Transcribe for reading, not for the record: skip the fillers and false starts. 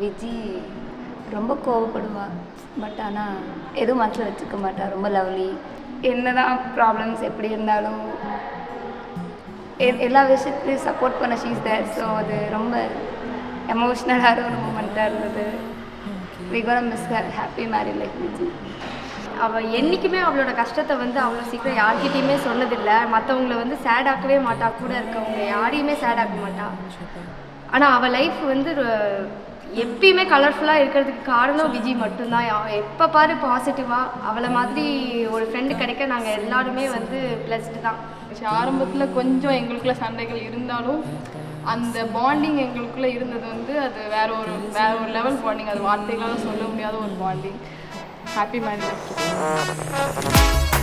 விஜி ரொம்ப கோவப்படுவா. பட் ஆனால் எதுவும் மனசில் வச்சுக்க மாட்டா. ரொம்ப லவ்லி. என்னதான் ப்ராப்ளம்ஸ் எப்படி இருந்தாலும் எல்லா விஷயத்துலையும் சப்போர்ட் பண்ண ஷீஸ் தேர். ஸோ அது ரொம்ப எமோஷ்னலான ஒரு மூமெண்ட்டாக இருந்தது. We gonna miss her. Happy married life Viji. அவள் என்றைக்குமே அவளோட கஷ்டத்தை வந்து அவ்வளோ சீக்கிரம் யார்கிட்டையுமே சொன்னதில்லை. மற்றவங்கள வந்து சேட் ஆக்கவே மாட்டா. கூட இருக்கவங்க யாரையுமே சேட் ஆக்க மாட்டா. ஆனால் அவள் லைஃப் வந்து எப்பயுமே கலர்ஃபுல்லாக இருக்கிறதுக்கு காரணம் விஜி மட்டும்தான். எப்போ பாரு பாசிட்டிவாக அவளை மாதிரி ஒரு ஃப்ரெண்டு கிடைக்க நாங்கள் எல்லாருமே வந்து பிளஸ்டு தான். ஆரம்பத்தில் கொஞ்சம் எங்களுக்குள்ள சண்டைகள் இருந்தாலும் அந்த பாண்டிங் எங்களுக்குள்ளே இருந்தது வந்து அது வேற ஒரு லெவல் பாண்டிங். அது வார்த்தைகளால் சொல்ல முடியாத ஒரு பாண்டிங். Happy married life.